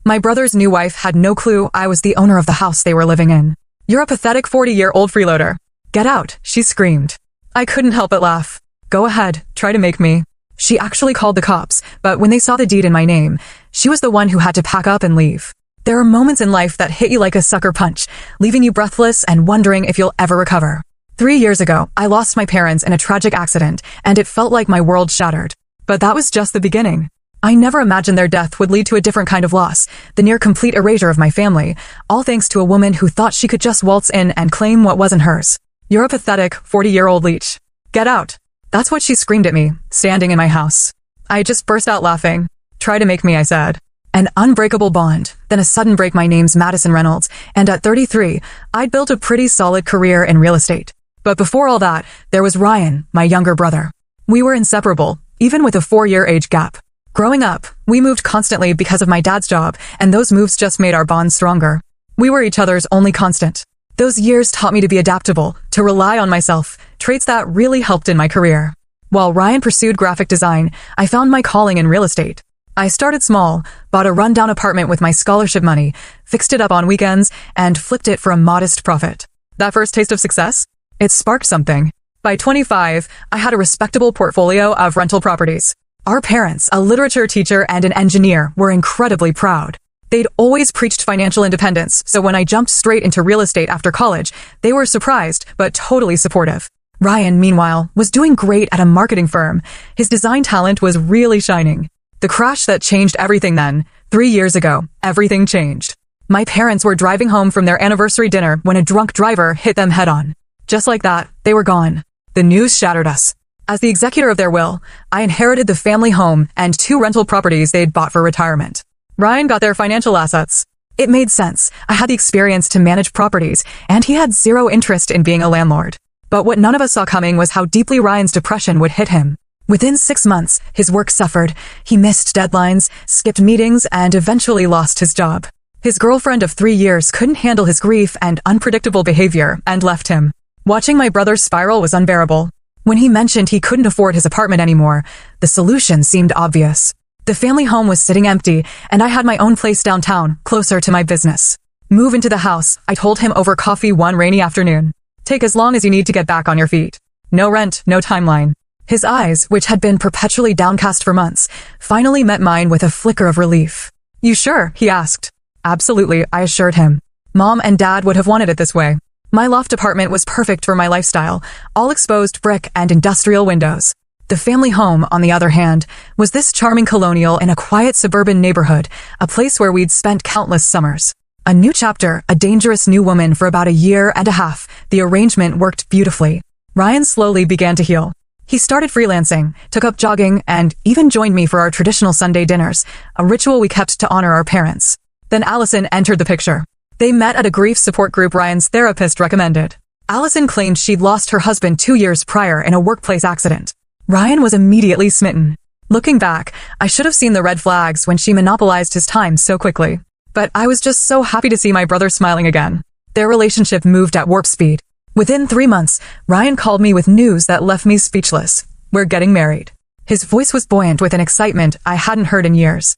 My brother's new wife had no clue I was the owner of the house they were living in. "You're a pathetic 40-year-old freeloader. Get out," she screamed. I couldn't help but laugh. "Go ahead, try to make me." She actually called the cops, but when they saw the deed in my name, she was the one who had to pack up and leave. There are moments in life that hit you like a sucker punch, leaving you breathless and wondering if you'll ever recover. 3 years ago, I lost my parents in a tragic accident, and it felt like my world shattered. But that was just the beginning. I never imagined their death would lead to a different kind of loss, the near-complete erasure of my family, all thanks to a woman who thought she could just waltz in and claim what wasn't hers. "You're a pathetic 40-year-old leech. Get out." That's what she screamed at me, standing in my house. I just burst out laughing. "Try to make me," I said. An unbreakable bond, then a sudden break. My name's Madison Reynolds, and at 33, I'd built a pretty solid career in real estate. But before all that, there was Ryan, my younger brother. We were inseparable, even with a 4-year age gap. Growing up, we moved constantly because of my dad's job, and those moves just made our bond stronger. We were each other's only constant. Those years taught me to be adaptable, to rely on myself, traits that really helped in my career. While Ryan pursued graphic design, I found my calling in real estate. I started small, bought a rundown apartment with my scholarship money, fixed it up on weekends, and flipped it for a modest profit. That first taste of success? It sparked something. By 25, I had a respectable portfolio of rental properties. Our parents, a literature teacher and an engineer, were incredibly proud. They'd always preached financial independence, so when I jumped straight into real estate after college, they were surprised, but totally supportive. Ryan, meanwhile, was doing great at a marketing firm. His design talent was really shining. The crash that changed everything then, 3 years ago, everything changed. My parents were driving home from their anniversary dinner when a drunk driver hit them head-on. Just like that, they were gone. The news shattered us. As the executor of their will, I inherited the family home and 2 rental properties they'd bought for retirement. Ryan got their financial assets. It made sense. I had the experience to manage properties, and he had zero interest in being a landlord. But what none of us saw coming was how deeply Ryan's depression would hit him. Within 6 months, his work suffered. He missed deadlines, skipped meetings, and eventually lost his job. His girlfriend of 3 years couldn't handle his grief and unpredictable behavior and left him. Watching my brother's spiral was unbearable. When he mentioned he couldn't afford his apartment anymore, the solution seemed obvious. The family home was sitting empty, and I had my own place downtown, closer to my business. "Move into the house," I told him over coffee one rainy afternoon. "Take as long as you need to get back on your feet. No rent, no timeline." His eyes, which had been perpetually downcast for months, finally met mine with a flicker of relief. "You sure?" he asked. "Absolutely," I assured him. "Mom and Dad would have wanted it this way." My loft apartment was perfect for my lifestyle, all exposed brick and industrial windows. The family home, on the other hand, was this charming colonial in a quiet suburban neighborhood, a place where we'd spent countless summers. A new chapter, a dangerous new woman for about a year and a half. The arrangement worked beautifully. Ryan slowly began to heal. He started freelancing, took up jogging, and even joined me for our traditional Sunday dinners, a ritual we kept to honor our parents. Then Allison entered the picture. They met at a grief support group Ryan's therapist recommended. Allison claimed she'd lost her husband 2 years prior in a workplace accident. Ryan was immediately smitten. Looking back, I should have seen the red flags when she monopolized his time so quickly. But I was just so happy to see my brother smiling again. Their relationship moved at warp speed. Within 3 months, Ryan called me with news that left me speechless. "We're getting married." His voice was buoyant with an excitement I hadn't heard in years.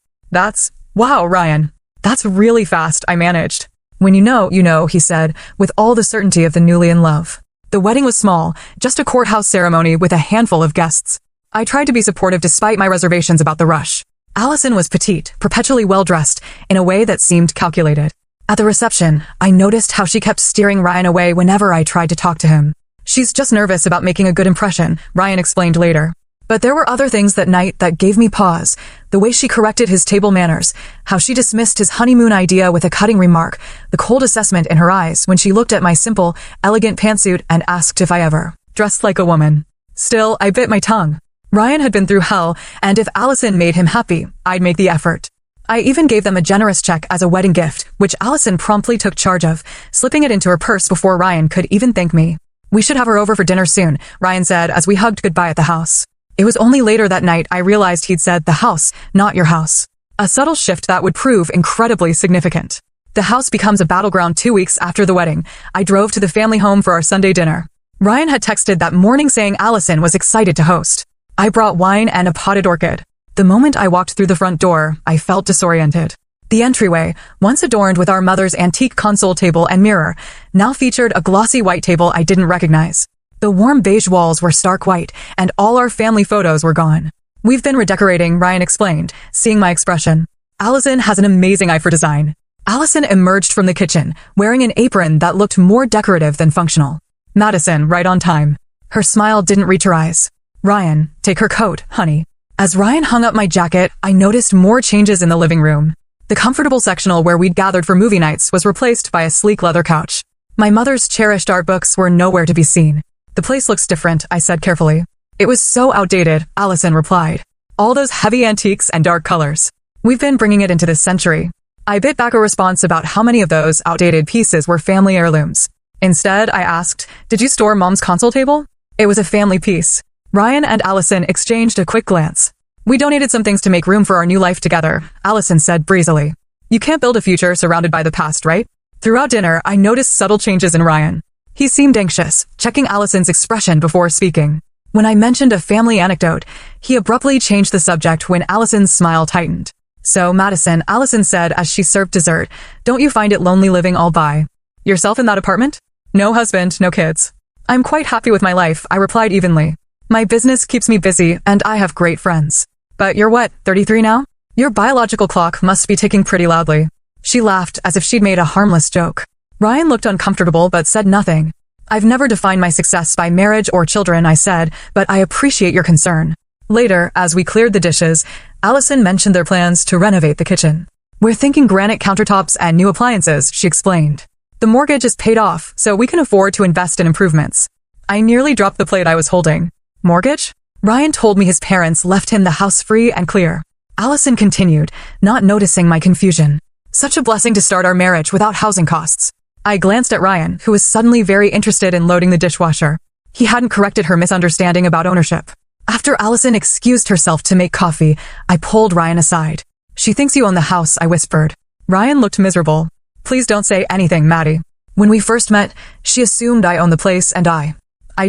Wow, Ryan. That's really fast," I managed. "When you know," he said, with all the certainty of the newly in love. The wedding was small, just a courthouse ceremony with a handful of guests. I tried to be supportive despite my reservations about the rush. Allison was petite, perpetually well-dressed, in a way that seemed calculated. At the reception, I noticed how she kept steering Ryan away whenever I tried to talk to him. "She's just nervous about making a good impression," Ryan explained later. But there were other things that night that gave me pause. The way she corrected his table manners, how she dismissed his honeymoon idea with a cutting remark, the cold assessment in her eyes when she looked at my simple, elegant pantsuit and asked if I ever dressed like a woman. Still, I bit my tongue. Ryan had been through hell, and if Allison made him happy, I'd make the effort. I even gave them a generous check as a wedding gift, which Allison promptly took charge of, slipping it into her purse before Ryan could even thank me. "We should have her over for dinner soon," Ryan said as we hugged goodbye at the house. It was only later that night I realized he'd said the house, not your house. A subtle shift that would prove incredibly significant. The house becomes a battleground 2 weeks after the wedding. I drove to the family home for our Sunday dinner. Ryan had texted that morning saying Allison was excited to host. I brought wine and a potted orchid. The moment I walked through the front door, I felt disoriented. The entryway, once adorned with our mother's antique console table and mirror, now featured a glossy white table I didn't recognize. The warm beige walls were stark white, and all our family photos were gone. "We've been redecorating," Ryan explained, seeing my expression. "Allison has an amazing eye for design." Allison emerged from the kitchen, wearing an apron that looked more decorative than functional. "Madison, right on time." Her smile didn't reach her eyes. "Ryan, take her coat, honey." As Ryan hung up my jacket, I noticed more changes in the living room. The comfortable sectional where we'd gathered for movie nights was replaced by a sleek leather couch. My mother's cherished art books were nowhere to be seen. "The place looks different," I said carefully. "It was so outdated," Allison replied. "All those heavy antiques and dark colors. We've been bringing it into this century." I bit back a response about how many of those outdated pieces were family heirlooms. Instead, I asked, "Did you store Mom's console table?" "It was a family piece." Ryan and Allison exchanged a quick glance. "We donated some things to make room for our new life together," Allison said breezily. "You can't build a future surrounded by the past, right?" Throughout dinner, I noticed subtle changes in Ryan. He seemed anxious, checking Allison's expression before speaking. When I mentioned a family anecdote, he abruptly changed the subject when Allison's smile tightened. "So, Madison," Allison said as she served dessert, "don't you find it lonely living all by yourself in that apartment?" "No husband, no kids. I'm quite happy with my life," I replied evenly. "My business keeps me busy, and I have great friends." "But you're what, 33 now? Your biological clock must be ticking pretty loudly." She laughed as if she'd made a harmless joke. Ryan looked uncomfortable but said nothing. "I've never defined my success by marriage or children," I said, "but I appreciate your concern." Later, as we cleared the dishes, Allison mentioned their plans to renovate the kitchen. "We're thinking granite countertops and new appliances," she explained. "The mortgage is paid off, so we can afford to invest in improvements." I nearly dropped the plate I was holding. "Mortgage?" Ryan told me his parents left him the house free and clear. Allison continued, not noticing my confusion. "Such a blessing to start our marriage without housing costs." I glanced at Ryan, who was suddenly very interested in loading the dishwasher. He hadn't corrected her misunderstanding about ownership. After Allison excused herself to make coffee, I pulled Ryan aside. "She thinks you own the house," I whispered. Ryan looked miserable. "Please don't say anything, Maddie. When we first met, she assumed I owned the place and I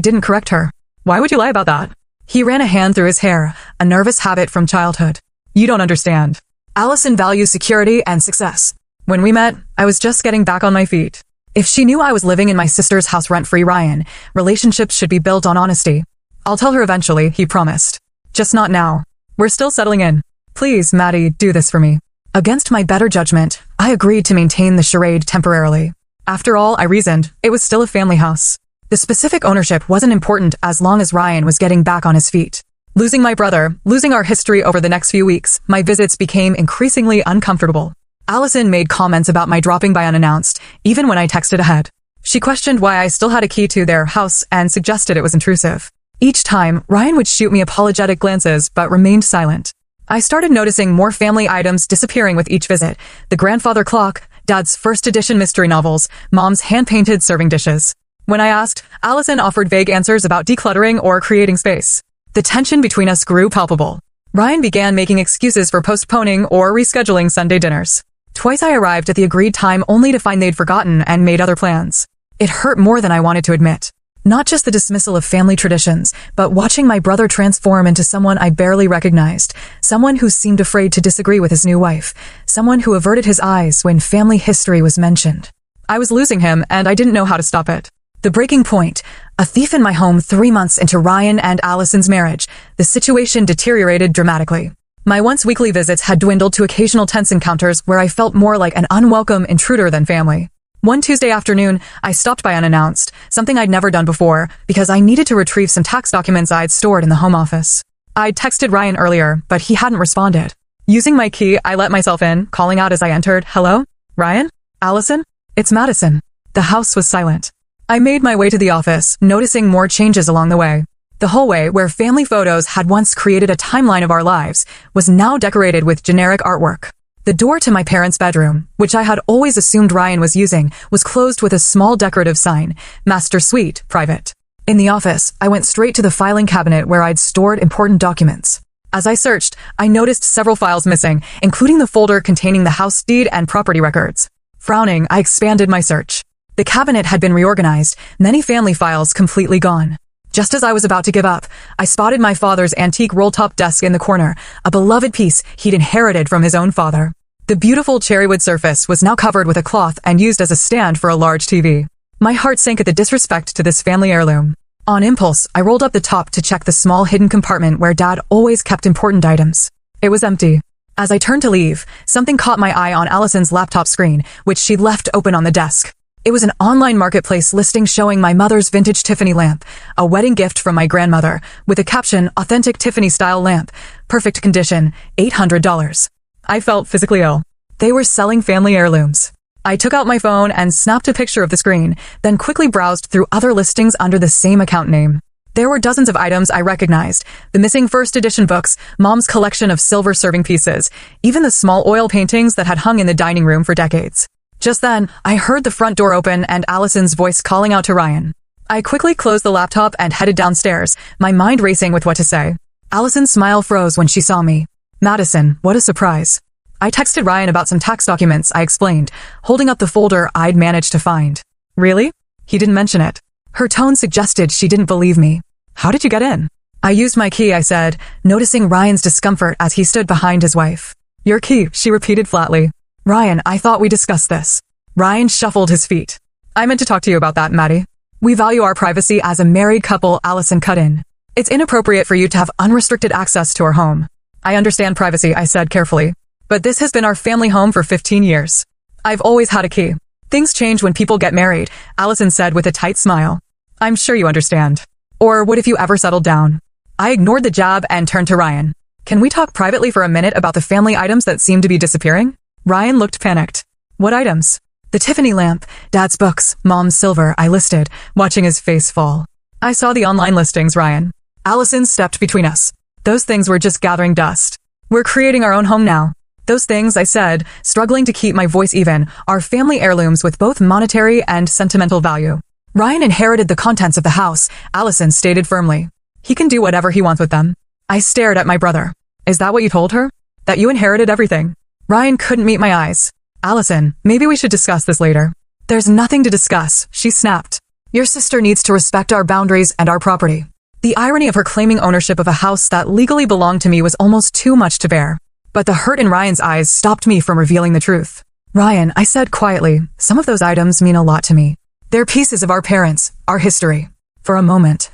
didn't correct her." "Why would you lie about that?" He ran a hand through his hair, a nervous habit from childhood. "You don't understand. Allison values security and success. When we met, I was just getting back on my feet. If she knew I was living in my sister's house rent-free, Ryan, relationships should be built on honesty." "I'll tell her eventually," he promised. "Just not now. We're still settling in. Please, Maddie, do this for me." Against my better judgment, I agreed to maintain the charade temporarily. After all, I reasoned, it was still a family house. The specific ownership wasn't important as long as Ryan was getting back on his feet. Losing my brother, losing our history over the next few weeks, my visits became increasingly uncomfortable. Allison made comments about my dropping by unannounced, even when I texted ahead. She questioned why I still had a key to their house and suggested it was intrusive. Each time, Ryan would shoot me apologetic glances but remained silent. I started noticing more family items disappearing with each visit: the grandfather clock, Dad's first edition mystery novels, Mom's hand-painted serving dishes. When I asked, Allison offered vague answers about decluttering or creating space. The tension between us grew palpable. Ryan began making excuses for postponing or rescheduling Sunday dinners. Twice I arrived at the agreed time only to find they'd forgotten and made other plans. It hurt more than I wanted to admit. Not just the dismissal of family traditions, but watching my brother transform into someone I barely recognized, someone who seemed afraid to disagree with his new wife, someone who averted his eyes when family history was mentioned. I was losing him, and I didn't know how to stop it. The breaking point: a thief in my home 3 months into Ryan and Allison's marriage. The situation deteriorated dramatically. My once weekly visits had dwindled to occasional tense encounters where I felt more like an unwelcome intruder than family. One Tuesday afternoon, I stopped by unannounced, something I'd never done before, because I needed to retrieve some tax documents I'd stored in the home office. I'd texted Ryan earlier, but he hadn't responded. Using my key, I let myself in, calling out as I entered, "Hello? Ryan? Allison? It's Madison." The house was silent. I made my way to the office, noticing more changes along the way. The hallway, where family photos had once created a timeline of our lives, was now decorated with generic artwork. The door to my parents' bedroom, which I had always assumed Ryan was using, was closed with a small decorative sign: Master Suite, Private. In the office, I went straight to the filing cabinet where I'd stored important documents. As I searched, I noticed several files missing, including the folder containing the house deed and property records. Frowning, I expanded my search. The cabinet had been reorganized, many family files completely gone. Just as I was about to give up, I spotted my father's antique roll-top desk in the corner, a beloved piece he'd inherited from his own father. The beautiful cherrywood surface was now covered with a cloth and used as a stand for a large TV. My heart sank at the disrespect to this family heirloom. On impulse, I rolled up the top to check the small hidden compartment where Dad always kept important items. It was empty. As I turned to leave, something caught my eye on Allison's laptop screen, which she'd left open on the desk. It was an online marketplace listing showing my mother's vintage Tiffany lamp, a wedding gift from my grandmother, with a caption, "Authentic Tiffany-style lamp, perfect condition, $800. I felt physically ill. They were selling family heirlooms. I took out my phone and snapped a picture of the screen, then quickly browsed through other listings under the same account name. There were dozens of items I recognized, the missing first edition books, Mom's collection of silver serving pieces, even the small oil paintings that had hung in the dining room for decades. Just then, I heard the front door open and Allison's voice calling out to Ryan. I quickly closed the laptop and headed downstairs, my mind racing with what to say. Allison's smile froze when she saw me. "Madison, what a surprise." I texted Ryan about some tax documents, I explained, holding up the folder I'd managed to find. "Really?" He didn't mention it. Her tone suggested she didn't believe me. "How did you get in?" "I used my key," I said, noticing Ryan's discomfort as he stood behind his wife. "Your key," she repeated flatly. "Ryan, I thought we discussed this." Ryan shuffled his feet. "I meant to talk to you about that, Maddie. We value our privacy as a married couple," Allison cut in. "It's inappropriate for you to have unrestricted access to our home." "I understand privacy," I said carefully. "But this has been our family home for 15 years. I've always had a key." "Things change when people get married," Allison said with a tight smile. "I'm sure you understand. Or what if you ever settled down?" I ignored the jab and turned to Ryan. "Can we talk privately for a minute about the family items that seem to be disappearing?" Ryan looked panicked. "What items?" "The Tiffany lamp, Dad's books, Mom's silver," I listed, watching his face fall. "I saw the online listings, Ryan." Allison stepped between us. "Those things were just gathering dust. We're creating our own home now. Those things," I said, struggling to keep my voice even, "are family heirlooms with both monetary and sentimental value." "Ryan inherited the contents of the house," Allison stated firmly. "He can do whatever he wants with them." I stared at my brother. "Is that what you told her? That you inherited everything?" Ryan couldn't meet my eyes. "Allison, maybe we should discuss this later." "There's nothing to discuss," she snapped. "Your sister needs to respect our boundaries and our property." The irony of her claiming ownership of a house that legally belonged to me was almost too much to bear. But the hurt in Ryan's eyes stopped me from revealing the truth. "Ryan," I said quietly, "some of those items mean a lot to me. They're pieces of our parents, our history." For a moment,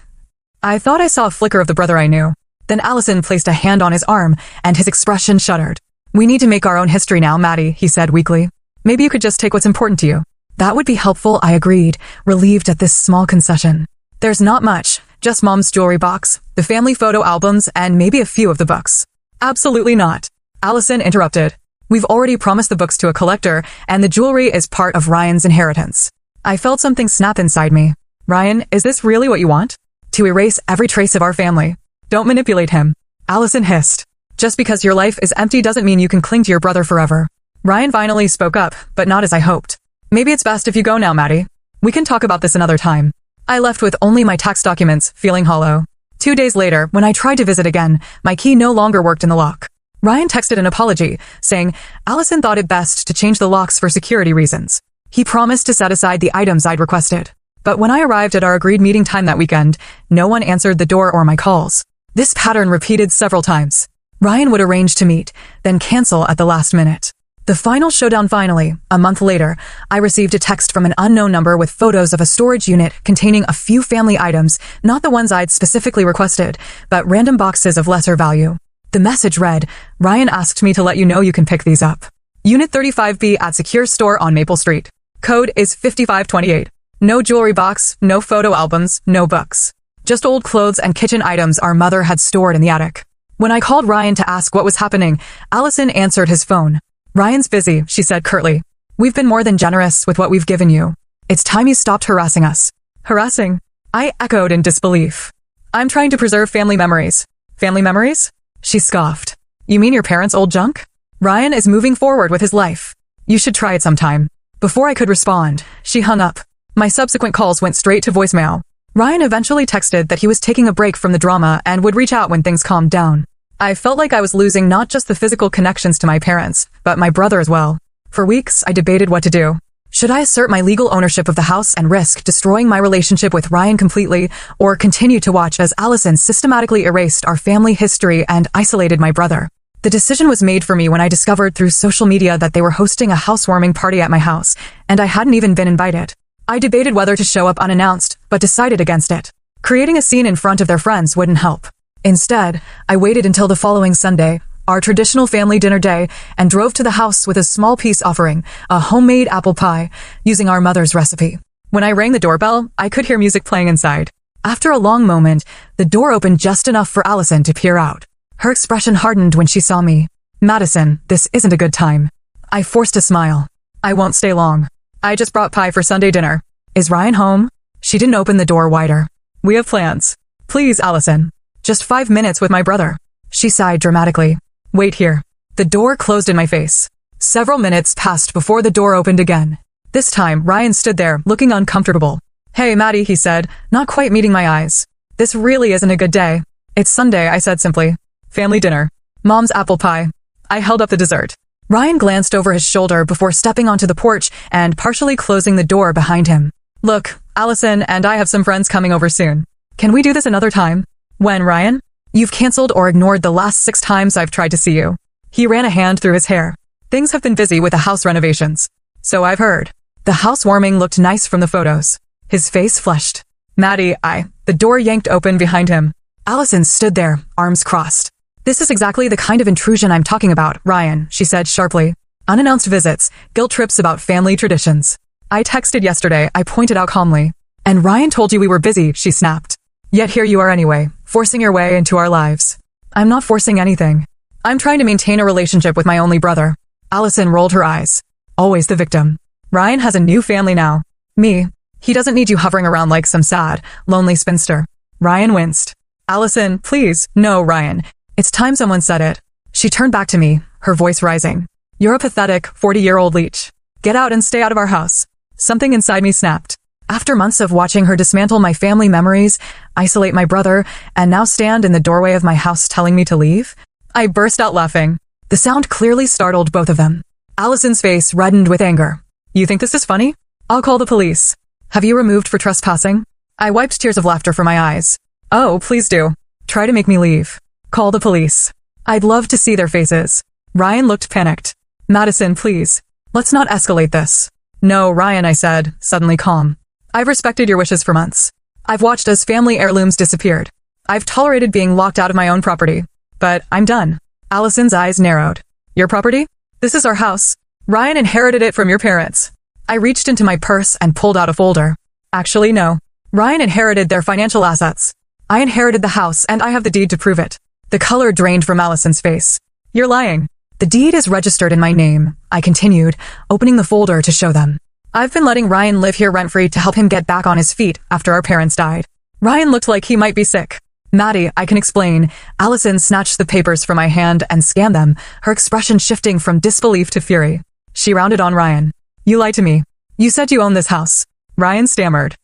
I thought I saw a flicker of the brother I knew. Then Allison placed a hand on his arm, and his expression shuddered. "We need to make our own history now, Maddie," he said weakly. "Maybe you could just take what's important to you." "That would be helpful," I agreed, relieved at this small concession. "There's not much, just Mom's jewelry box, the family photo albums, and maybe a few of the books." "Absolutely not," Allison interrupted. "We've already promised the books to a collector, and the jewelry is part of Ryan's inheritance." I felt something snap inside me. "Ryan, is this really what you want? To erase every trace of our family? Don't manipulate him." Allison hissed. "Just because your life is empty doesn't mean you can cling to your brother forever." Ryan finally spoke up, but not as I hoped. "Maybe it's best if you go now, Maddie. We can talk about this another time." I left with only my tax documents, feeling hollow. 2 days later, when I tried to visit again, my key no longer worked in the lock. Ryan texted an apology, saying Allison thought it best to change the locks for security reasons. He promised to set aside the items I'd requested. But when I arrived at our agreed meeting time that weekend, no one answered the door or my calls. This pattern repeated several times. Ryan would arrange to meet, then cancel at the last minute. The final showdown finally, a month later, I received a text from an unknown number with photos of a storage unit containing a few family items, not the ones I'd specifically requested, but random boxes of lesser value. The message read, "Ryan asked me to let you know you can pick these up. Unit 35B at Secure Store on Maple Street. Code is 5528. No jewelry box, no photo albums, no books. Just old clothes and kitchen items our mother had stored in the attic." When I called Ryan to ask what was happening, Allison answered his phone. "Ryan's busy," she said curtly. "We've been more than generous with what we've given you. It's time you stopped harassing us." "Harassing?" I echoed in disbelief. "I'm trying to preserve family memories." "Family memories?" She scoffed. "You mean your parents' old junk? Ryan is moving forward with his life. You should try it sometime." Before I could respond, she hung up. My subsequent calls went straight to voicemail. Ryan eventually texted that he was taking a break from the drama and would reach out when things calmed down. I felt like I was losing not just the physical connections to my parents, but my brother as well. For weeks, I debated what to do. Should I assert my legal ownership of the house and risk destroying my relationship with Ryan completely, or continue to watch as Allison systematically erased our family history and isolated my brother? The decision was made for me when I discovered through social media that they were hosting a housewarming party at my house, and I hadn't even been invited. I debated whether to show up unannounced, but decided against it. Creating a scene in front of their friends wouldn't help. Instead, I waited until the following Sunday, our traditional family dinner day, and drove to the house with a small peace offering, a homemade apple pie, using our mother's recipe. When I rang the doorbell, I could hear music playing inside. After a long moment, the door opened just enough for Allison to peer out. Her expression hardened when she saw me. "Madison, this isn't a good time." I forced a smile. "I won't stay long. I just brought pie for Sunday dinner. Is Ryan home?" She didn't open the door wider. "We have plans. Please, Allison. Just 5 minutes with my brother." She sighed dramatically. "Wait here." The door closed in my face. Several minutes passed before the door opened again. This time, Ryan stood there, looking uncomfortable. "Hey, Maddie," he said, not quite meeting my eyes. "This really isn't a good day." "It's Sunday," I said simply. "Family dinner. Mom's apple pie." I held up the dessert. Ryan glanced over his shoulder before stepping onto the porch and partially closing the door behind him. "Look, Allison and I have some friends coming over soon. Can we do this another time?" "When, Ryan?" "You've canceled or ignored the last 6 times I've tried to see you." He ran a hand through his hair. "Things have been busy with the house renovations. So I've heard." The housewarming looked nice from the photos. His face flushed. "Maddie, The door yanked open behind him. Allison stood there, arms crossed. "This is exactly the kind of intrusion I'm talking about, Ryan," she said sharply. "Unannounced visits, guilt trips about family traditions." "I texted yesterday," I pointed out calmly. "And Ryan told you we were busy," she snapped. "Yet here you are anyway, forcing your way into our lives." "I'm not forcing anything. I'm trying to maintain a relationship with my only brother." Allison rolled her eyes. "Always the victim. Ryan has a new family now. Me. He doesn't need you hovering around like some sad, lonely spinster." Ryan winced. "Allison, please." "No, Ryan. It's time someone said it." She turned back to me, her voice rising. "You're a pathetic, 40-year-old leech. Get out and stay out of our house." Something inside me snapped. After months of watching her dismantle my family memories, isolate my brother, and now stand in the doorway of my house telling me to leave, I burst out laughing. The sound clearly startled both of them. Allison's face reddened with anger. "You think this is funny? I'll call the police." "Have you removed for trespassing?" I wiped tears of laughter from my eyes. "Oh, please do. Try to make me leave. Call the police." I'd love to see their faces. Ryan looked panicked. "Madison, please. Let's not escalate this." "No, Ryan," I said, suddenly calm. "I've respected your wishes for months. I've watched as family heirlooms disappeared. I've tolerated being locked out of my own property. But I'm done." Allison's eyes narrowed. "Your property? This is our house. Ryan inherited it from your parents." I reached into my purse and pulled out a folder. "Actually, no. Ryan inherited their financial assets. I inherited the house and I have the deed to prove it." The color drained from Allison's face. "You're lying." "The deed is registered in my name," I continued, opening the folder to show them. "I've been letting Ryan live here rent-free to help him get back on his feet after our parents died. Ryan looked like he might be sick." "Maddie, I can explain." Allison snatched the papers from my hand and scanned them, her expression shifting from disbelief to fury. She rounded on Ryan. "You lied to me. You said you own this house." Ryan stammered.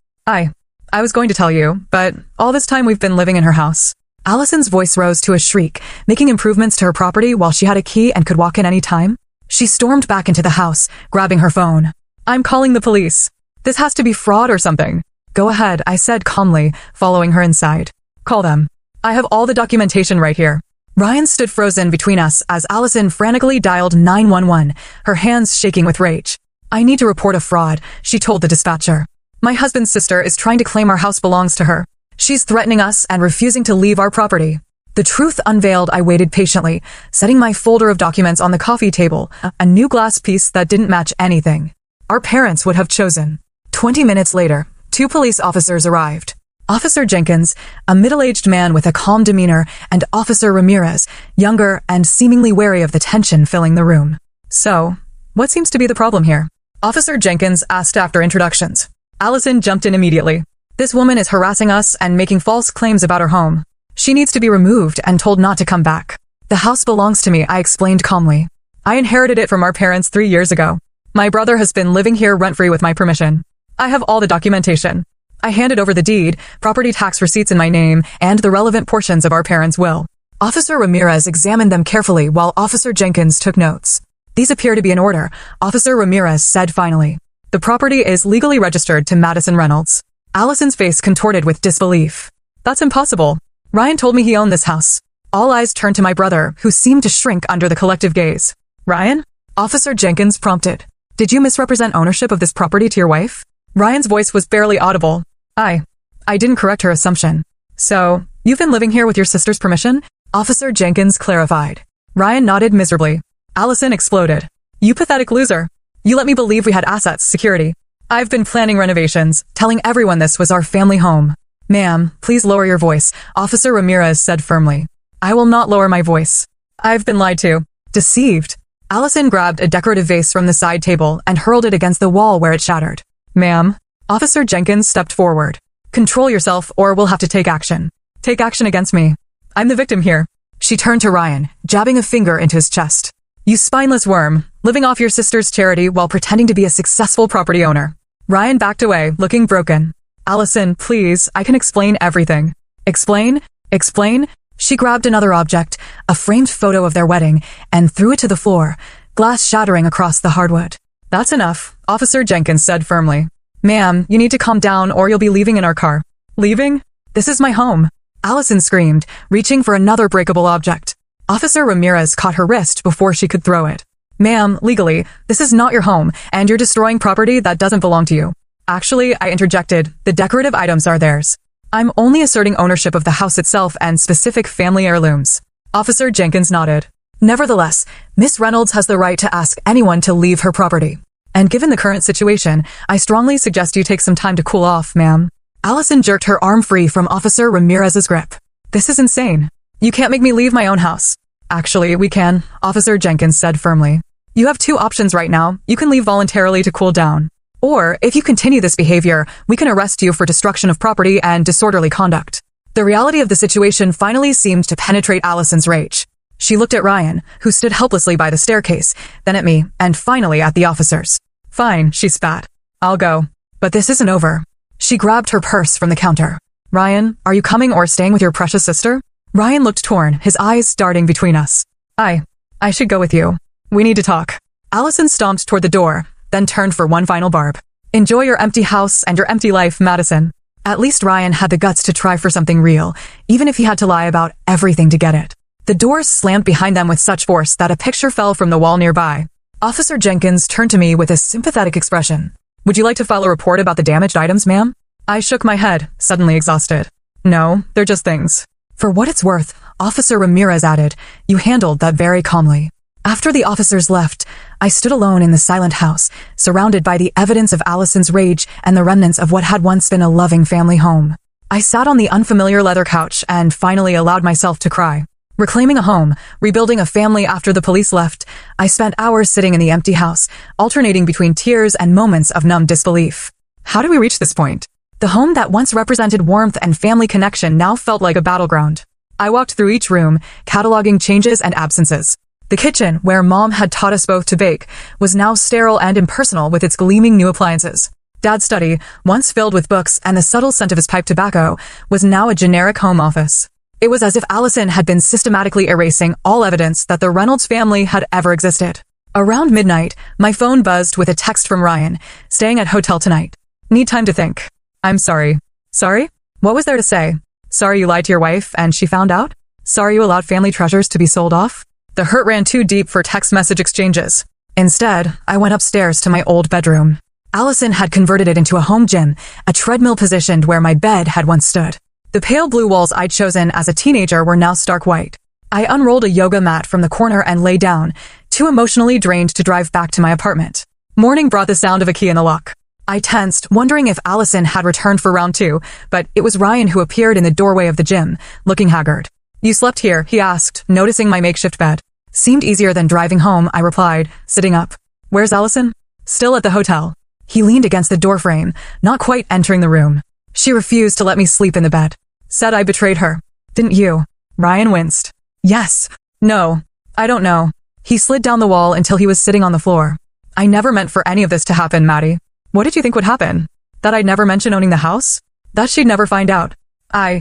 I was going to tell you, but all this time we've been living in her house." Allison's voice rose to a shriek, making improvements to her property while she had a key and could walk in any time. She stormed back into the house, grabbing her phone. "I'm calling the police. This has to be fraud or something." "Go ahead," I said calmly, following her inside. "Call them. I have all the documentation right here." Ryan stood frozen between us as Allison frantically dialed 911, her hands shaking with rage. "I need to report a fraud," she told the dispatcher. "My husband's sister is trying to claim our house belongs to her. She's threatening us and refusing to leave our property." The truth unveiled, I waited patiently, setting my folder of documents on the coffee table, a new glass piece that didn't match anything our parents would have chosen. 20 minutes later, 2 police officers arrived. Officer Jenkins, a middle-aged man with a calm demeanor, and Officer Ramirez, younger and seemingly wary of the tension filling the room. "So, what seems to be the problem here?" Officer Jenkins asked after introductions. Allison jumped in immediately. "This woman is harassing us and making false claims about her home. She needs to be removed and told not to come back." "The house belongs to me," I explained calmly. "I inherited it from our parents 3 years ago. My brother has been living here rent-free with my permission. I have all the documentation." I handed over the deed, property tax receipts in my name, and the relevant portions of our parents' will. Officer Ramirez examined them carefully while Officer Jenkins took notes. "These appear to be in order," Officer Ramirez said finally. "The property is legally registered to Madison Reynolds." Allison's face contorted with disbelief. "That's impossible. Ryan told me he owned this house." All eyes turned to my brother, who seemed to shrink under the collective gaze. Ryan? Officer Jenkins prompted. Did you misrepresent ownership of this property to your wife? Ryan's voice was barely audible. I didn't correct her assumption. So, you've been living here with your sister's permission? Officer Jenkins clarified. Ryan nodded miserably. Allison exploded. You pathetic loser. You let me believe we had assets, security. I've been planning renovations, telling everyone this was our family home. Ma'am, please lower your voice, Officer Ramirez said firmly. I will not lower my voice. I've been lied to. Deceived. Allison grabbed a decorative vase from the side table and hurled it against the wall where it shattered. Ma'am. Officer Jenkins stepped forward. Control yourself or we'll have to take action. Take action against me. I'm the victim here. She turned to Ryan, jabbing a finger into his chest. You spineless worm, living off your sister's charity while pretending to be a successful property owner. Ryan backed away, looking broken. Allison, please, I can explain everything. Explain? Explain? She grabbed another object, a framed photo of their wedding, and threw it to the floor, glass shattering across the hardwood. That's enough, Officer Jenkins said firmly. Ma'am, you need to calm down or you'll be leaving in our car. Leaving? This is my home. Allison screamed, reaching for another breakable object. Officer Ramirez caught her wrist before she could throw it. Ma'am, legally, this is not your home, and you're destroying property that doesn't belong to you. Actually, I interjected, the decorative items are theirs. I'm only asserting ownership of the house itself and specific family heirlooms. Officer Jenkins nodded. Nevertheless, Miss Reynolds has the right to ask anyone to leave her property. And given the current situation, I strongly suggest you take some time to cool off, ma'am. Allison jerked her arm free from Officer Ramirez's grip. This is insane. You can't make me leave my own house. Actually, we can, Officer Jenkins said firmly. You have two options right now. You can leave voluntarily to cool down. Or, if you continue this behavior, we can arrest you for destruction of property and disorderly conduct. The reality of the situation finally seemed to penetrate Allison's rage. She looked at Ryan, who stood helplessly by the staircase, then at me, and finally at the officers. Fine, she spat. I'll go. But this isn't over. She grabbed her purse from the counter. Ryan, are you coming or staying with your precious sister? Ryan looked torn, his eyes darting between us. I should go with you. We need to talk. Allison stomped toward the door, then turned for one final barb. Enjoy your empty house and your empty life, Madison. At least Ryan had the guts to try for something real, even if he had to lie about everything to get it. The doors slammed behind them with such force that a picture fell from the wall nearby. Officer Jenkins turned to me with a sympathetic expression. Would you like to file a report about the damaged items, ma'am? I shook my head, suddenly exhausted. No, they're just things. For what it's worth, Officer Ramirez added, you handled that very calmly. After the officers left, I stood alone in the silent house, surrounded by the evidence of Allison's rage and the remnants of what had once been a loving family home. I sat on the unfamiliar leather couch and finally allowed myself to cry. Reclaiming a home, rebuilding a family after the police left, I spent hours sitting in the empty house, alternating between tears and moments of numb disbelief. How did we reach this point? The home that once represented warmth and family connection now felt like a battleground. I walked through each room, cataloging changes and absences. The kitchen, where Mom had taught us both to bake, was now sterile and impersonal with its gleaming new appliances. Dad's study, once filled with books and the subtle scent of his pipe tobacco, was now a generic home office. It was as if Allison had been systematically erasing all evidence that the Reynolds family had ever existed. Around midnight, my phone buzzed with a text from Ryan, staying at hotel tonight. Need time to think. I'm sorry. Sorry? What was there to say? Sorry you lied to your wife and she found out? Sorry you allowed family treasures to be sold off? The hurt ran too deep for text message exchanges. Instead, I went upstairs to my old bedroom. Allison had converted it into a home gym, a treadmill positioned where my bed had once stood. The pale blue walls I'd chosen as a teenager were now stark white. I unrolled a yoga mat from the corner and lay down, too emotionally drained to drive back to my apartment. Morning brought the sound of a key in the lock. I tensed, wondering if Allison had returned for round 2, but it was Ryan who appeared in the doorway of the gym, looking haggard. You slept here, he asked, noticing my makeshift bed. Seemed easier than driving home, I replied, sitting up. Where's Allison? Still at the hotel. He leaned against the doorframe, not quite entering the room. She refused to let me sleep in the bed. Said I betrayed her. Didn't you? Ryan winced. Yes. No. I don't know. He slid down the wall until he was sitting on the floor. I never meant for any of this to happen, Maddie. What did you think would happen? That I'd never mention owning the house? That she'd never find out.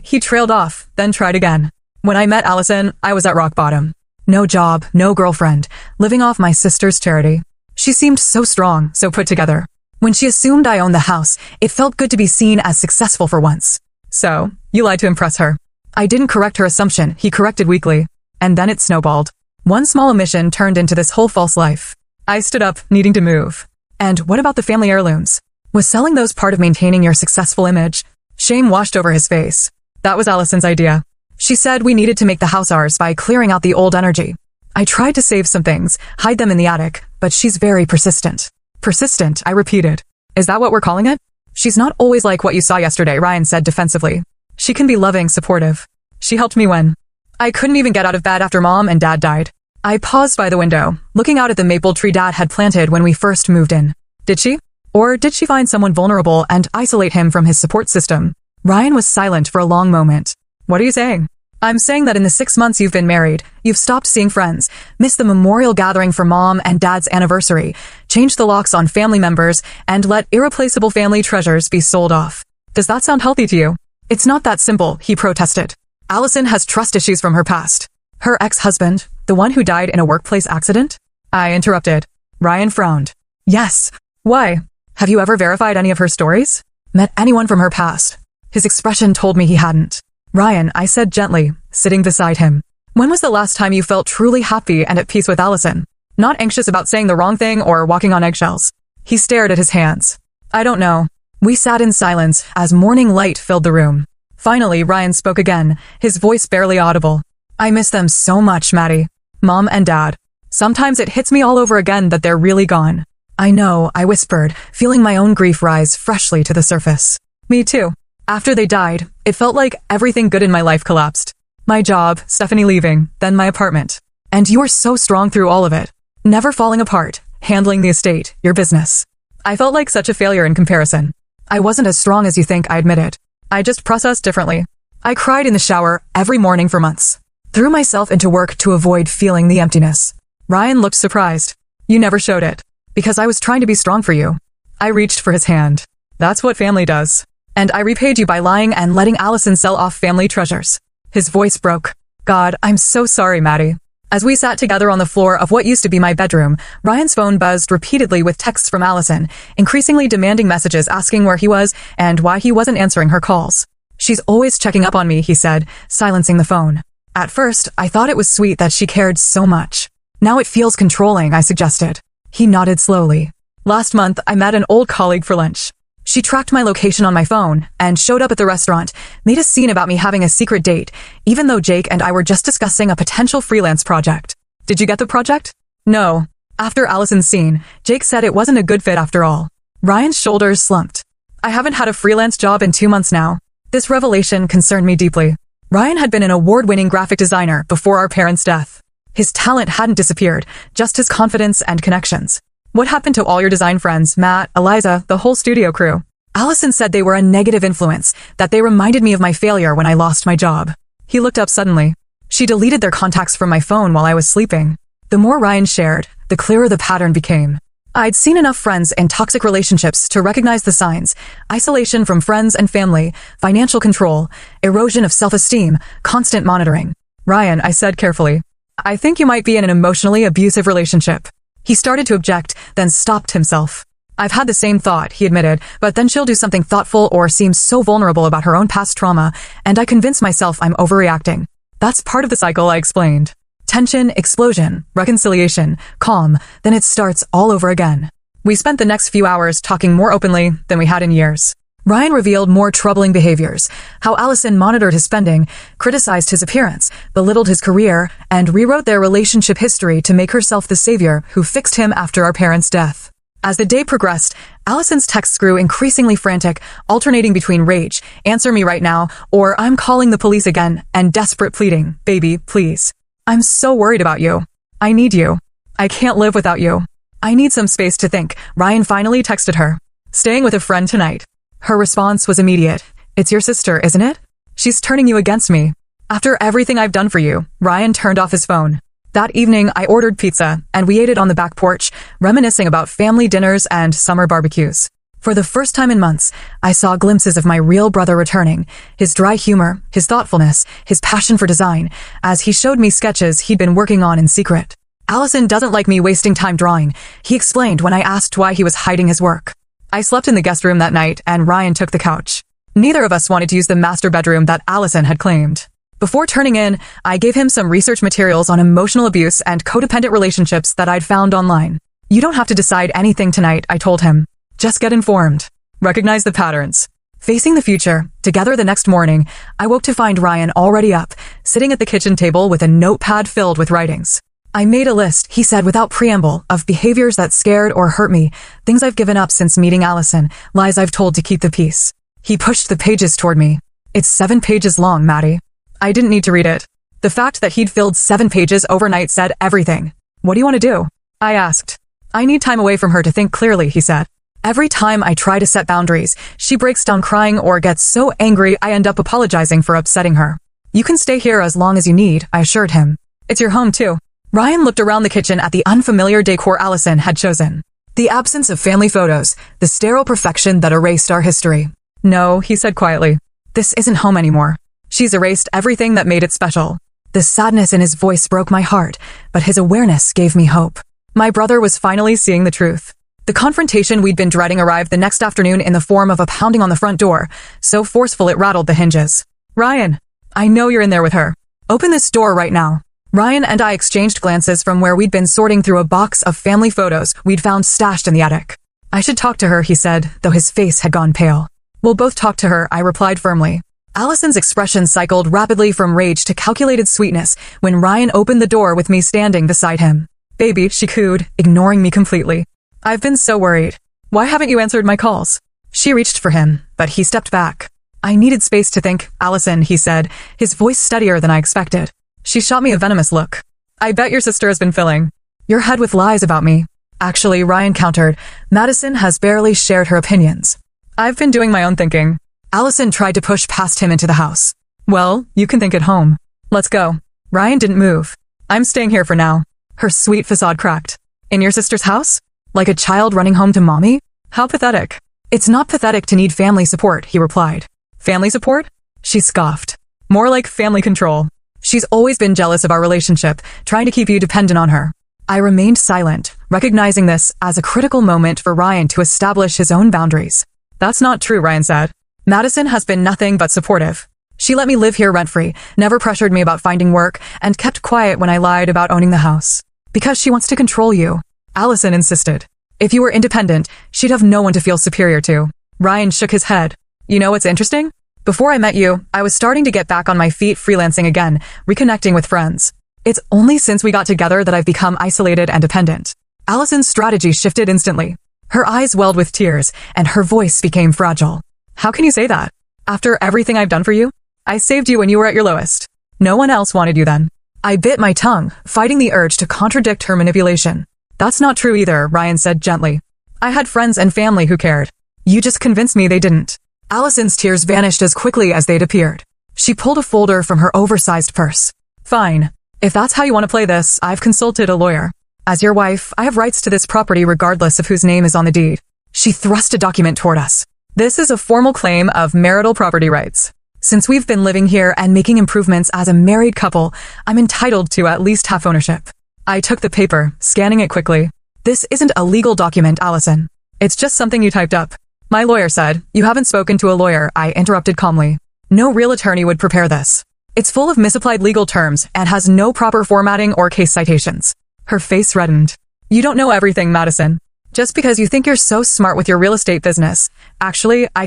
He trailed off, then tried again. When I met Allison, I was at rock bottom. No job, no girlfriend, living off my sister's charity. She seemed so strong, so put together. When she assumed I owned the house, it felt good to be seen as successful for once. So, you lied to impress her. I didn't correct her assumption, he corrected weakly. And then it snowballed. One small omission turned into this whole false life. I stood up, needing to move. And what about the family heirlooms? Was selling those part of maintaining your successful image? Shame washed over his face. That was Allison's idea. She said we needed to make the house ours by clearing out the old energy. I tried to save some things, hide them in the attic, but she's very persistent. Persistent, I repeated. Is that what we're calling it? She's not always like what you saw yesterday, Ryan said defensively. She can be loving, supportive. She helped me when I couldn't even get out of bed after Mom and Dad died. I paused by the window, looking out at the maple tree Dad had planted when we first moved in. Did she? Or did she find someone vulnerable and isolate him from his support system? Ryan was silent for a long moment. What are you saying? I'm saying that in the 6 months you've been married, you've stopped seeing friends, missed the memorial gathering for Mom and Dad's anniversary, changed the locks on family members, and let irreplaceable family treasures be sold off. Does that sound healthy to you? It's not that simple, he protested. Allison has trust issues from her past. Her ex-husband, the one who died in a workplace accident? I interrupted. Ryan frowned. Yes. Why? Have you ever verified any of her stories? Met anyone from her past? His expression told me he hadn't. Ryan, I said gently, sitting beside him. When was the last time you felt truly happy and at peace with Allison? Not anxious about saying the wrong thing or walking on eggshells. He stared at his hands. I don't know. We sat in silence as morning light filled the room. Finally, Ryan spoke again, his voice barely audible. I miss them so much, Maddie. Mom and Dad. Sometimes it hits me all over again that they're really gone. I know, I whispered, feeling my own grief rise freshly to the surface. Me too. After they died, it felt like everything good in my life collapsed. My job, Stephanie leaving, then my apartment. And you were so strong through all of it. Never falling apart, handling the estate, your business. I felt like such a failure in comparison. I wasn't as strong as you think, I admitted. I just processed differently. I cried in the shower every morning for months. Threw myself into work to avoid feeling the emptiness. Ryan looked surprised. You never showed it. Because I was trying to be strong for you. I reached for his hand. That's what family does. And I repaid you by lying and letting Allison sell off family treasures. His voice broke. God, I'm so sorry, Maddie. As we sat together on the floor of what used to be my bedroom, Ryan's phone buzzed repeatedly with texts from Allison, increasingly demanding messages asking where he was and why he wasn't answering her calls. She's always checking up on me, he said, silencing the phone. At first, I thought it was sweet that she cared so much. Now it feels controlling, I suggested. He nodded slowly. Last month, I met an old colleague for lunch. She tracked my location on my phone and showed up at the restaurant, made a scene about me having a secret date, even though Jake and I were just discussing a potential freelance project. Did you get the project? No. After Allison's scene, Jake said it wasn't a good fit after all. Ryan's shoulders slumped. I haven't had a freelance job in 2 months now. This revelation concerned me deeply. Ryan had been an award-winning graphic designer before our parents' death. His talent hadn't disappeared, just his confidence and connections. What happened to all your design friends, Matt, Eliza, the whole studio crew? Allison said they were a negative influence, that they reminded me of my failure when I lost my job. He looked up suddenly. She deleted their contacts from my phone while I was sleeping. The more Ryan shared, the clearer the pattern became. I'd seen enough friends in toxic relationships to recognize the signs: isolation from friends and family, financial control, erosion of self-esteem, constant monitoring. Ryan, I said carefully, I think you might be in an emotionally abusive relationship. He started to object, then stopped himself. I've had the same thought, he admitted, but then she'll do something thoughtful or seem so vulnerable about her own past trauma, and I convince myself I'm overreacting. That's part of the cycle, I explained. Tension, explosion, reconciliation, calm, then it starts all over again. We spent the next few hours talking more openly than we had in years. Ryan revealed more troubling behaviors, how Allison monitored his spending, criticized his appearance, belittled his career, and rewrote their relationship history to make herself the savior who fixed him after our parents' death. As the day progressed, Allison's texts grew increasingly frantic, alternating between rage, answer me right now, or I'm calling the police again, and desperate pleading, baby, please. I'm so worried about you. I need you. I can't live without you. I need some space to think. Ryan finally texted her. Staying with a friend tonight. Her response was immediate. It's your sister, isn't it? She's turning you against me. After everything I've done for you, Ryan turned off his phone. That evening, I ordered pizza, and we ate it on the back porch, reminiscing about family dinners and summer barbecues. For the first time in months, I saw glimpses of my real brother returning, his dry humor, his thoughtfulness, his passion for design, as he showed me sketches he'd been working on in secret. Allison doesn't like me wasting time drawing, he explained when I asked why he was hiding his work. I slept in the guest room that night, and Ryan took the couch. Neither of us wanted to use the master bedroom that Allison had claimed. Before turning in, I gave him some research materials on emotional abuse and codependent relationships that I'd found online. You don't have to decide anything tonight, I told him. Just get informed. Recognize the patterns. Facing the future, together the next morning, I woke to find Ryan already up, sitting at the kitchen table with a notepad filled with writings. I made a list, he said without preamble, of behaviors that scared or hurt me, things I've given up since meeting Allison, lies I've told to keep the peace. He pushed the pages toward me. It's 7 pages long, Maddie. I didn't need to read it. The fact that he'd filled 7 pages overnight said everything. What do you want to do? I asked. I need time away from her to think clearly, he said. Every time I try to set boundaries, she breaks down crying or gets so angry I end up apologizing for upsetting her. You can stay here as long as you need, I assured him. It's your home too. Ryan looked around the kitchen at the unfamiliar decor Allison had chosen. The absence of family photos, the sterile perfection that erased our history. No, he said quietly. This isn't home anymore. She's erased everything that made it special. The sadness in his voice broke my heart, but his awareness gave me hope. My brother was finally seeing the truth. The confrontation we'd been dreading arrived the next afternoon in the form of a pounding on the front door, so forceful it rattled the hinges. Ryan, I know you're in there with her. Open this door right now. Ryan and I exchanged glances from where we'd been sorting through a box of family photos we'd found stashed in the attic. I should talk to her, he said, though his face had gone pale. We'll both talk to her, I replied firmly. Allison's expression cycled rapidly from rage to calculated sweetness when Ryan opened the door with me standing beside him. Baby, she cooed, ignoring me completely. I've been so worried. Why haven't you answered my calls? She reached for him, but he stepped back. I needed space to think, Allison, he said, his voice steadier than I expected. She shot me a venomous look. I bet your sister has been filling your head with lies about me. Actually, Ryan countered, Madison has barely shared her opinions. I've been doing my own thinking. Allison tried to push past him into the house. Well, you can think at home. Let's go. Ryan didn't move. I'm staying here for now. Her sweet facade cracked. In your sister's house? Like a child running home to mommy? How pathetic. It's not pathetic to need family support, he replied. Family support? She scoffed. More like family control. She's always been jealous of our relationship, trying to keep you dependent on her. I remained silent, recognizing this as a critical moment for Ryan to establish his own boundaries. That's not true, Ryan said. Madison has been nothing but supportive. She let me live here rent-free, never pressured me about finding work, and kept quiet when I lied about owning the house. Because she wants to control you. Allison insisted. If you were independent, she'd have no one to feel superior to. Ryan shook his head. You know what's interesting? Before I met you, I was starting to get back on my feet freelancing again, reconnecting with friends. It's only since we got together that I've become isolated and dependent. Allison's strategy shifted instantly. Her eyes welled with tears, and her voice became fragile. How can you say that? After everything I've done for you? I saved you when you were at your lowest. No one else wanted you then. I bit my tongue, fighting the urge to contradict her manipulation. That's not true either, Ryan said gently. I had friends and family who cared. You just convinced me they didn't. Allison's tears vanished as quickly as they'd appeared. She pulled a folder from her oversized purse. Fine. If that's how you want to play this, I've consulted a lawyer. As your wife, I have rights to this property regardless of whose name is on the deed. She thrust a document toward us. This is a formal claim of marital property rights. Since we've been living here and making improvements as a married couple, I'm entitled to at least half ownership. I took the paper, scanning it quickly. This isn't a legal document, Allison. It's just something you typed up. My lawyer said, you haven't spoken to a lawyer, I interrupted calmly. No real attorney would prepare this. It's full of misapplied legal terms and has no proper formatting or case citations. Her face reddened. You don't know everything, Madison. Just because you think you're so smart with your real estate business. Actually, I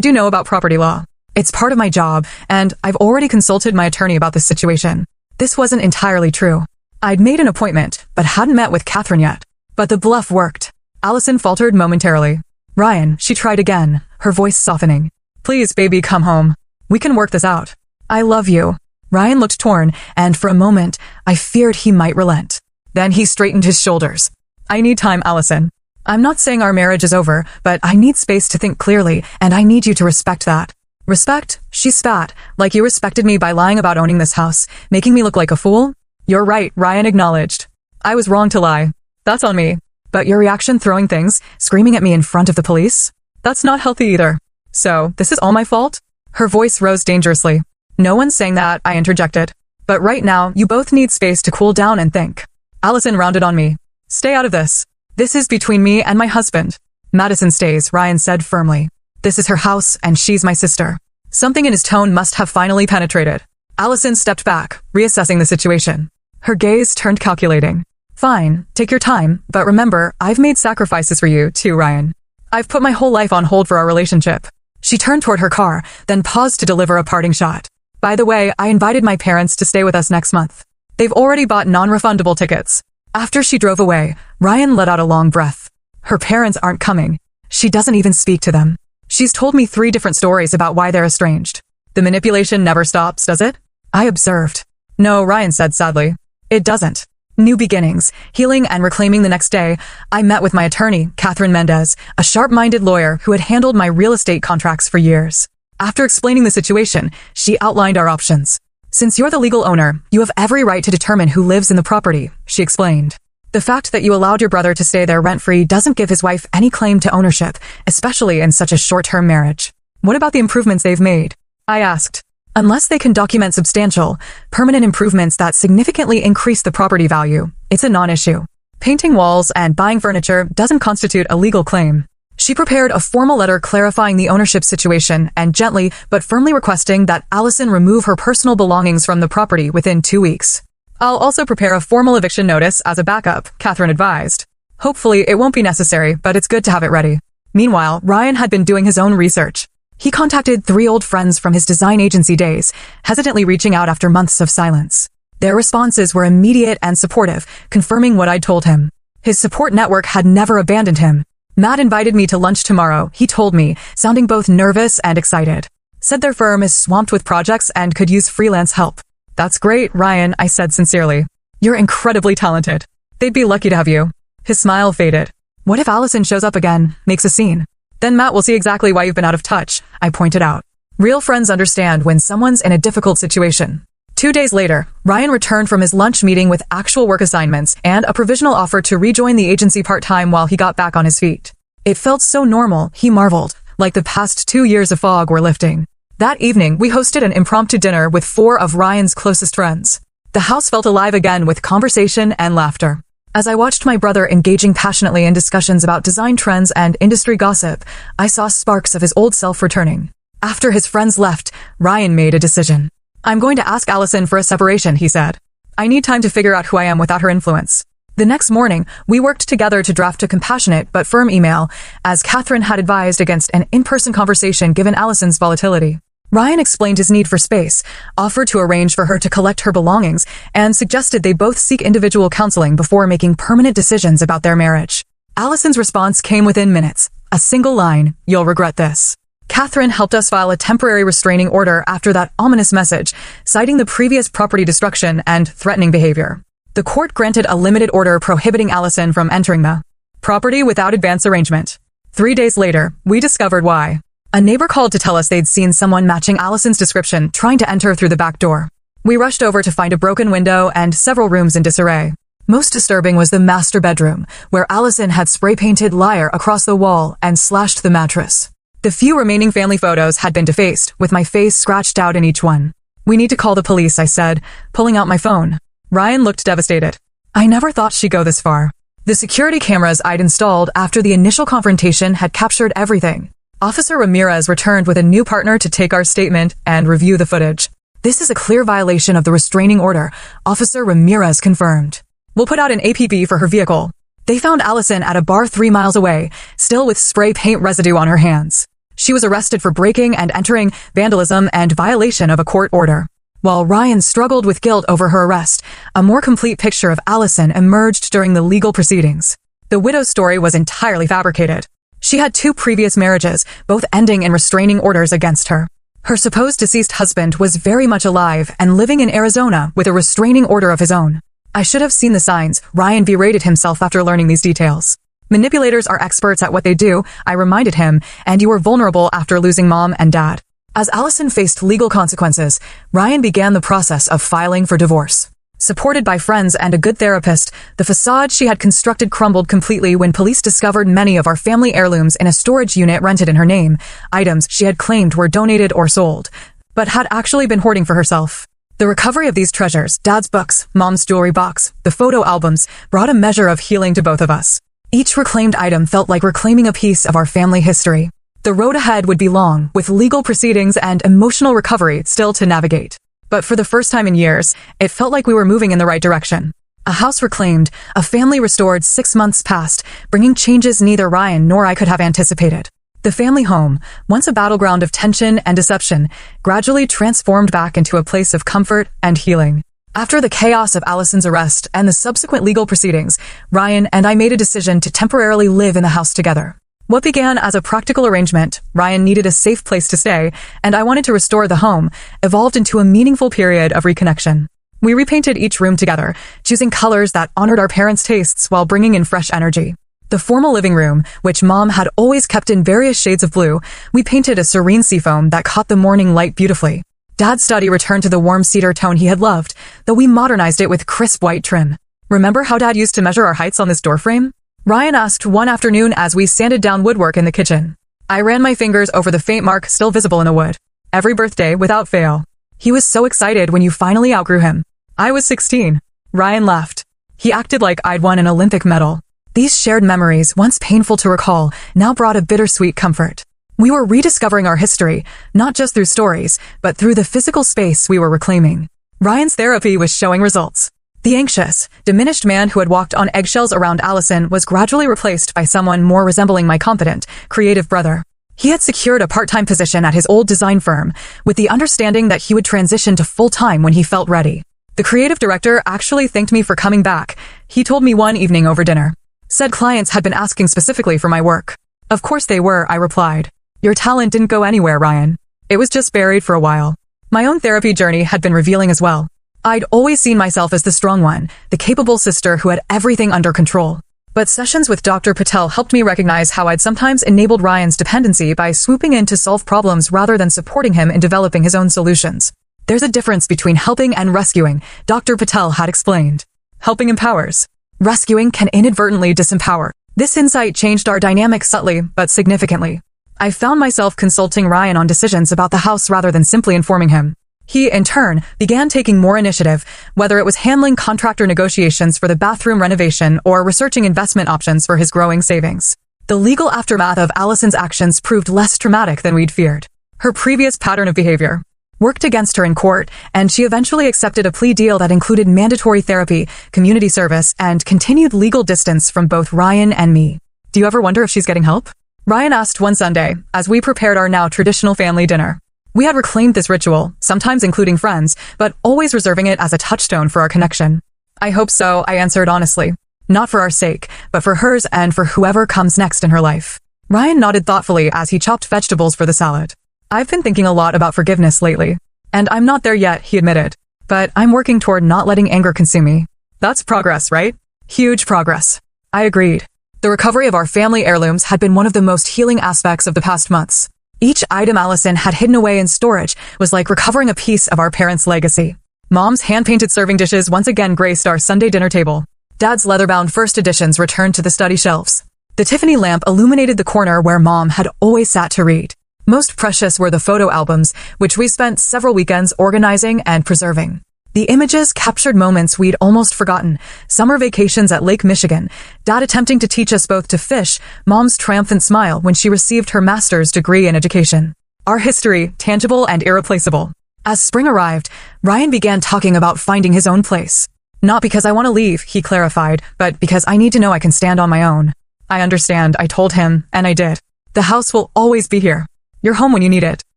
do know about property law. It's part of my job, and I've already consulted my attorney about this situation. This wasn't entirely true. I'd made an appointment, but hadn't met with Catherine yet. But the bluff worked. Allison faltered momentarily. Ryan, she tried again, her voice softening. Please, baby, come home. We can work this out. I love you. Ryan looked torn, and for a moment, I feared he might relent. Then he straightened his shoulders. I need time, Allison. I'm not saying our marriage is over, but I need space to think clearly, and I need you to respect that. Respect? She spat, like you respected me by lying about owning this house, making me look like a fool? You're right, Ryan acknowledged. I was wrong to lie. That's on me. But your reaction throwing things, screaming at me in front of the police? That's not healthy either. So, this is all my fault? Her voice rose dangerously. No one's saying that, I interjected. But right now, you both need space to cool down and think. Allison rounded on me. Stay out of this. This is between me and my husband. Madison stays, Ryan said firmly. This is her house, and she's my sister. Something in his tone must have finally penetrated. Allison stepped back, reassessing the situation. Her gaze turned calculating. Fine, take your time, but remember, I've made sacrifices for you, too, Ryan. I've put my whole life on hold for our relationship. She turned toward her car, then paused to deliver a parting shot. By the way, I invited my parents to stay with us next month. They've already bought non-refundable tickets. After she drove away, Ryan let out a long breath. Her parents aren't coming. She doesn't even speak to them. She's told me 3 different stories about why they're estranged. The manipulation never stops, does it? I observed. No, Ryan said sadly. It doesn't. New beginnings, healing and reclaiming. The next day, I met with my attorney, Catherine Mendez, a sharp-minded lawyer who had handled my real estate contracts for years. After explaining the situation, she outlined our options. Since you're the legal owner, you have every right to determine who lives in the property, she explained. The fact that you allowed your brother to stay there rent-free doesn't give his wife any claim to ownership, especially in such a short-term marriage. What about the improvements they've made? I asked. Unless they can document substantial, permanent improvements that significantly increase the property value, it's a non-issue. Painting walls and buying furniture doesn't constitute a legal claim. She prepared a formal letter clarifying the ownership situation and gently but firmly requesting that Allison remove her personal belongings from the property within 2 weeks. I'll also prepare a formal eviction notice as a backup, Catherine advised. Hopefully it won't be necessary, but it's good to have it ready. Meanwhile, Ryan had been doing his own research. He contacted 3 old friends from his design agency days, hesitantly reaching out after months of silence. Their responses were immediate and supportive, confirming what I'd told him. His support network had never abandoned him. Matt invited me to lunch tomorrow, he told me, sounding both nervous and excited. Said their firm is swamped with projects and could use freelance help. That's great, Ryan, I said sincerely. You're incredibly talented. They'd be lucky to have you. His smile faded. What if Allison shows up again, makes a scene? Then Matt will see exactly why you've been out of touch, I pointed out. Real friends understand when someone's in a difficult situation. 2 days later, Ryan returned from his lunch meeting with actual work assignments and a provisional offer to rejoin the agency part-time while he got back on his feet. It felt so normal, he marveled, like the past 2 years of fog were lifting. That evening, we hosted an impromptu dinner with 4 of Ryan's closest friends. The house felt alive again with conversation and laughter. As I watched my brother engaging passionately in discussions about design trends and industry gossip, I saw sparks of his old self returning. After his friends left, Ryan made a decision. I'm going to ask Allison for a separation, he said. I need time to figure out who I am without her influence. The next morning, we worked together to draft a compassionate but firm email, as Catherine had advised against an in-person conversation given Allison's volatility. Ryan explained his need for space, offered to arrange for her to collect her belongings, and suggested they both seek individual counseling before making permanent decisions about their marriage. Allison's response came within minutes. A single line, "You'll regret this." Catherine helped us file a temporary restraining order after that ominous message, citing the previous property destruction and threatening behavior. The court granted a limited order prohibiting Allison from entering the property without advance arrangement. 3 days later, we discovered why. A neighbor called to tell us they'd seen someone matching Allison's description trying to enter through the back door. We rushed over to find a broken window and several rooms in disarray. Most disturbing was the master bedroom, where Allison had spray-painted "Liar" across the wall and slashed the mattress. The few remaining family photos had been defaced, with my face scratched out in each one. We need to call the police, I said, pulling out my phone. Ryan looked devastated. I never thought she'd go this far. The security cameras I'd installed after the initial confrontation had captured everything. Officer Ramirez returned with a new partner to take our statement and review the footage. This is a clear violation of the restraining order, Officer Ramirez confirmed. We'll put out an APB for her vehicle. They found Allison at a bar 3 miles away, still with spray paint residue on her hands. She was arrested for breaking and entering, vandalism, and violation of a court order. While Ryan struggled with guilt over her arrest, a more complete picture of Allison emerged during the legal proceedings. The widow's story was entirely fabricated. She had 2 previous marriages, both ending in restraining orders against her. Her supposed deceased husband was very much alive and living in Arizona with a restraining order of his own. I should have seen the signs, Ryan berated himself after learning these details. Manipulators are experts at what they do, I reminded him, and you were vulnerable after losing mom and dad. As Allison faced legal consequences, Ryan began the process of filing for divorce. Supported by friends and a good therapist, the facade she had constructed crumbled completely when police discovered many of our family heirlooms in a storage unit rented in her name, items she had claimed were donated or sold, but had actually been hoarding for herself. The recovery of these treasures, Dad's books, Mom's jewelry box, the photo albums, brought a measure of healing to both of us. Each reclaimed item felt like reclaiming a piece of our family history. The road ahead would be long, with legal proceedings and emotional recovery still to navigate. But for the first time in years, it felt like we were moving in the right direction. A house reclaimed, a family restored. 6 months passed, bringing changes neither Ryan nor I could have anticipated. The family home, once a battleground of tension and deception, gradually transformed back into a place of comfort and healing. After the chaos of Allison's arrest and the subsequent legal proceedings, Ryan and I made a decision to temporarily live in the house together. What began as a practical arrangement, Ryan needed a safe place to stay, and I wanted to restore the home, evolved into a meaningful period of reconnection. We repainted each room together, choosing colors that honored our parents' tastes while bringing in fresh energy. The formal living room, which Mom had always kept in various shades of blue, we painted a serene seafoam that caught the morning light beautifully. Dad's study returned to the warm cedar tone he had loved, though we modernized it with crisp white trim. Remember how Dad used to measure our heights on this doorframe? Ryan asked one afternoon as we sanded down woodwork in the kitchen. I ran my fingers over the faint mark still visible in the wood. Every birthday, without fail. He was so excited when you finally outgrew him. I was 16. Ryan laughed. He acted like I'd won an Olympic medal. These shared memories, once painful to recall, now brought a bittersweet comfort. We were rediscovering our history, not just through stories, but through the physical space we were reclaiming. Ryan's therapy was showing results. The anxious, diminished man who had walked on eggshells around Allison was gradually replaced by someone more resembling my confident, creative brother. He had secured a part-time position at his old design firm, with the understanding that he would transition to full-time when he felt ready. The creative director actually thanked me for coming back. He told me one evening over dinner. Said clients had been asking specifically for my work. Of course they were, I replied. Your talent didn't go anywhere, Ryan. It was just buried for a while. My own therapy journey had been revealing as well. I'd always seen myself as the strong one, the capable sister who had everything under control. But sessions with Dr. Patel helped me recognize how I'd sometimes enabled Ryan's dependency by swooping in to solve problems rather than supporting him in developing his own solutions. There's a difference between helping and rescuing, Dr. Patel had explained. Helping empowers. Rescuing can inadvertently disempower. This insight changed our dynamic subtly, but significantly. I found myself consulting Ryan on decisions about the house rather than simply informing him. He, in turn, began taking more initiative, whether it was handling contractor negotiations for the bathroom renovation or researching investment options for his growing savings. The legal aftermath of Allison's actions proved less traumatic than we'd feared. Her previous pattern of behavior worked against her in court, and she eventually accepted a plea deal that included mandatory therapy, community service, and continued legal distance from both Ryan and me. Do you ever wonder if she's getting help? Ryan asked one Sunday, as we prepared our now traditional family dinner. We had reclaimed this ritual, sometimes including friends, but always reserving it as a touchstone for our connection. I hope so, I answered honestly. Not for our sake, but for hers and for whoever comes next in her life. Ryan nodded thoughtfully as he chopped vegetables for the salad. I've been thinking a lot about forgiveness lately. And I'm not there yet, he admitted. But I'm working toward not letting anger consume me. That's progress, right? Huge progress. I agreed. The recovery of our family heirlooms had been one of the most healing aspects of the past months. Each item Allison had hidden away in storage was like recovering a piece of our parents' legacy. Mom's hand-painted serving dishes once again graced our Sunday dinner table. Dad's leather-bound first editions returned to the study shelves. The Tiffany lamp illuminated the corner where Mom had always sat to read. Most precious were the photo albums, which we spent several weekends organizing and preserving. The images captured moments we'd almost forgotten. Summer vacations at Lake Michigan, Dad attempting to teach us both to fish, Mom's triumphant smile when she received her master's degree in education. Our history, tangible and irreplaceable. As spring arrived, Ryan began talking about finding his own place. Not because I want to leave, he clarified, but because I need to know I can stand on my own. I understand, I told him, and I did. The house will always be here. You're home when you need it.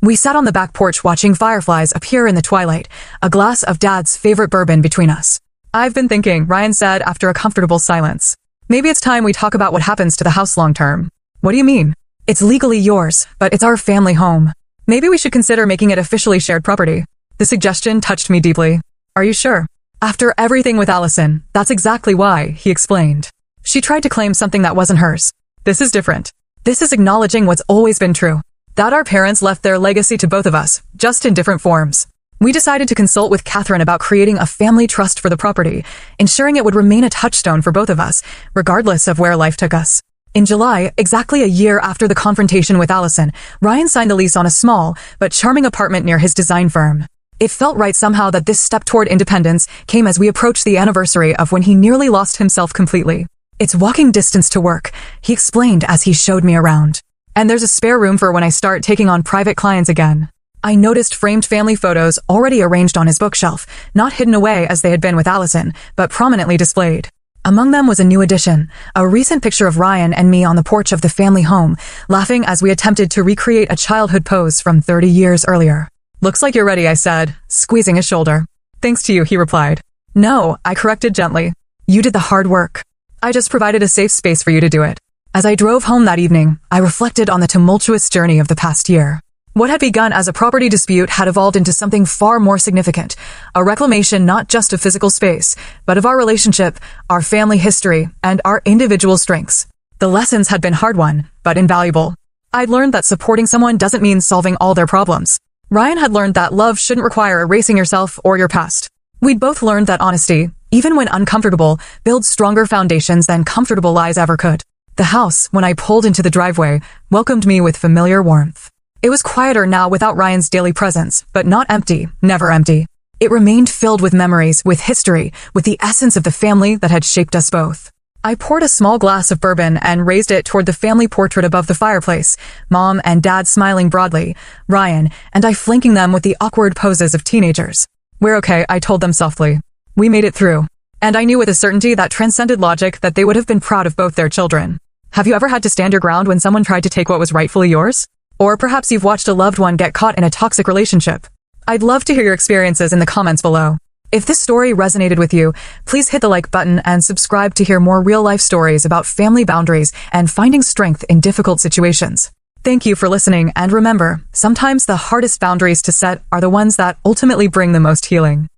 We sat on the back porch watching fireflies appear in the twilight, a glass of Dad's favorite bourbon between us. I've been thinking, Ryan said after a comfortable silence. Maybe it's time we talk about what happens to the house long term. What do you mean? It's legally yours, but it's our family home. Maybe we should consider making it officially shared property. The suggestion touched me deeply. Are you sure? After everything with Allison, that's exactly why, he explained. She tried to claim something that wasn't hers. This is different. This is acknowledging what's always been true. That our parents left their legacy to both of us, just in different forms. We decided to consult with Catherine about creating a family trust for the property, ensuring it would remain a touchstone for both of us, regardless of where life took us. In July, exactly a year after the confrontation with Allison, Ryan signed a lease on a small, but charming apartment near his design firm. It felt right somehow that this step toward independence came as we approached the anniversary of when he nearly lost himself completely. It's walking distance to work, he explained as he showed me around. And there's a spare room for when I start taking on private clients again. I noticed framed family photos already arranged on his bookshelf, not hidden away as they had been with Allison, but prominently displayed. Among them was a new addition, a recent picture of Ryan and me on the porch of the family home, laughing as we attempted to recreate a childhood pose from 30 years earlier. "Looks like you're ready," I said, squeezing his shoulder. "Thanks to you," he replied. "No," I corrected gently. "You did the hard work. I just provided a safe space for you to do it." As I drove home that evening, I reflected on the tumultuous journey of the past year. What had begun as a property dispute had evolved into something far more significant, a reclamation not just of physical space, but of our relationship, our family history, and our individual strengths. The lessons had been hard-won, but invaluable. I'd learned that supporting someone doesn't mean solving all their problems. Ryan had learned that love shouldn't require erasing yourself or your past. We'd both learned that honesty, even when uncomfortable, builds stronger foundations than comfortable lies ever could. The house, when I pulled into the driveway, welcomed me with familiar warmth. It was quieter now without Ryan's daily presence, but not empty, never empty. It remained filled with memories, with history, with the essence of the family that had shaped us both. I poured a small glass of bourbon and raised it toward the family portrait above the fireplace, Mom and Dad smiling broadly, Ryan and I flanking them with the awkward poses of teenagers. "We're okay," I told them softly. "We made it through." And I knew with a certainty that transcended logic that they would have been proud of both their children. Have you ever had to stand your ground when someone tried to take what was rightfully yours? Or perhaps you've watched a loved one get caught in a toxic relationship. I'd love to hear your experiences in the comments below. If this story resonated with you, please hit the like button and subscribe to hear more real-life stories about family boundaries and finding strength in difficult situations. Thank you for listening, and remember, sometimes the hardest boundaries to set are the ones that ultimately bring the most healing.